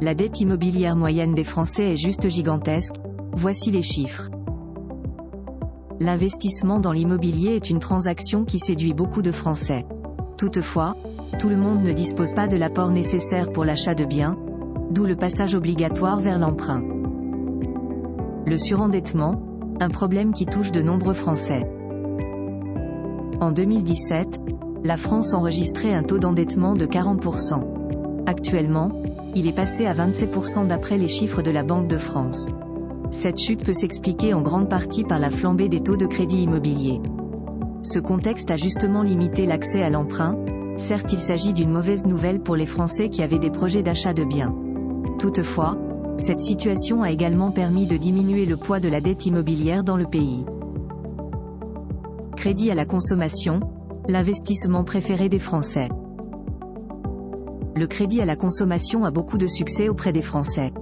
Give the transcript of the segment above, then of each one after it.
La dette immobilière moyenne des Français est juste gigantesque, voici les chiffres. L'investissement dans l'immobilier est une transaction qui séduit beaucoup de Français. Toutefois, tout le monde ne dispose pas de l'apport nécessaire pour l'achat de biens, d'où le passage obligatoire vers l'emprunt. Le surendettement, un problème qui touche de nombreux Français. En 2017, la France enregistrait un taux d'endettement de 40%. Actuellement, il est passé à 27% d'après les chiffres de la Banque de France. Cette chute peut s'expliquer en grande partie par la flambée des taux de crédit immobilier. Ce contexte a justement limité l'accès à l'emprunt, certes il s'agit d'une mauvaise nouvelle pour les Français qui avaient des projets d'achat de biens. Toutefois, cette situation a également permis de diminuer le poids de la dette immobilière dans le pays. Crédit à la consommation, l'investissement préféré des Français. Le crédit à la consommation a beaucoup de succès auprès des Français.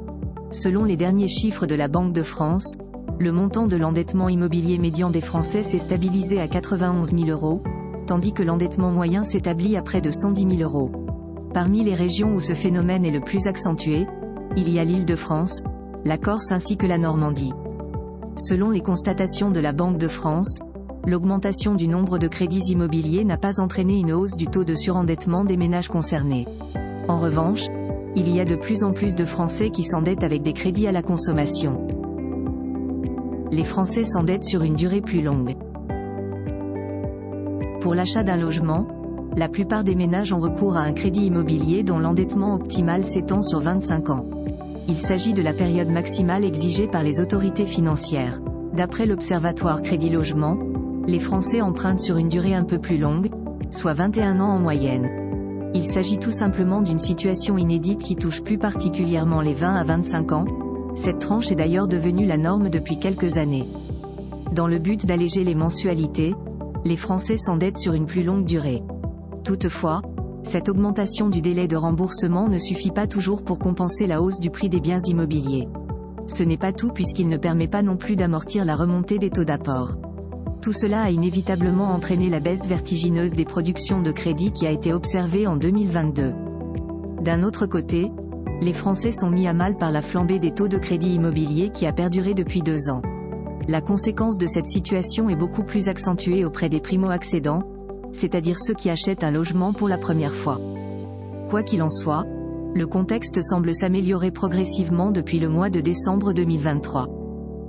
Selon les derniers chiffres de la Banque de France, le montant de l'endettement immobilier médian des Français s'est stabilisé à 91 000 €, tandis que l'endettement moyen s'établit à près de 110 000 €. Parmi les régions où ce phénomène est le plus accentué, il y a l'Île-de-France, la Corse ainsi que la Normandie. Selon les constatations de la Banque de France, l'augmentation du nombre de crédits immobiliers n'a pas entraîné une hausse du taux de surendettement des ménages concernés. En revanche, il y a de plus en plus de Français qui s'endettent avec des crédits à la consommation. Les Français s'endettent sur une durée plus longue. Pour l'achat d'un logement, la plupart des ménages ont recours à un crédit immobilier dont l'endettement optimal s'étend sur 25 ans. Il s'agit de la période maximale exigée par les autorités financières. D'après l'Observatoire Crédit Logement, les Français empruntent sur une durée un peu plus longue, soit 21 ans en moyenne. Il s'agit tout simplement d'une situation inédite qui touche plus particulièrement les 20 à 25 ans. Cette tranche est d'ailleurs devenue la norme depuis quelques années. Dans le but d'alléger les mensualités, les Français s'endettent sur une plus longue durée. Toutefois, cette augmentation du délai de remboursement ne suffit pas toujours pour compenser la hausse du prix des biens immobiliers. Ce n'est pas tout puisqu'il ne permet pas non plus d'amortir la remontée des taux d'apport. Tout cela a inévitablement entraîné la baisse vertigineuse des productions de crédit qui a été observée en 2022. D'un autre côté, les Français sont mis à mal par la flambée des taux de crédit immobilier qui a perduré depuis 2 ans. La conséquence de cette situation est beaucoup plus accentuée auprès des primo-accédants, c'est-à-dire ceux qui achètent un logement pour la première fois. Quoi qu'il en soit, le contexte semble s'améliorer progressivement depuis le mois de décembre 2023.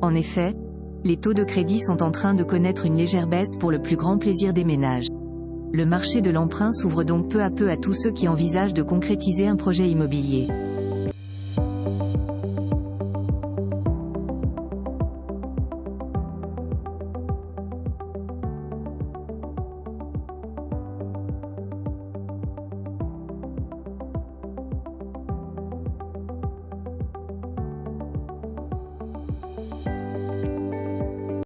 En effet, les taux de crédit sont en train de connaître une légère baisse pour le plus grand plaisir des ménages. Le marché de l'emprunt s'ouvre donc peu à peu à tous ceux qui envisagent de concrétiser un projet immobilier.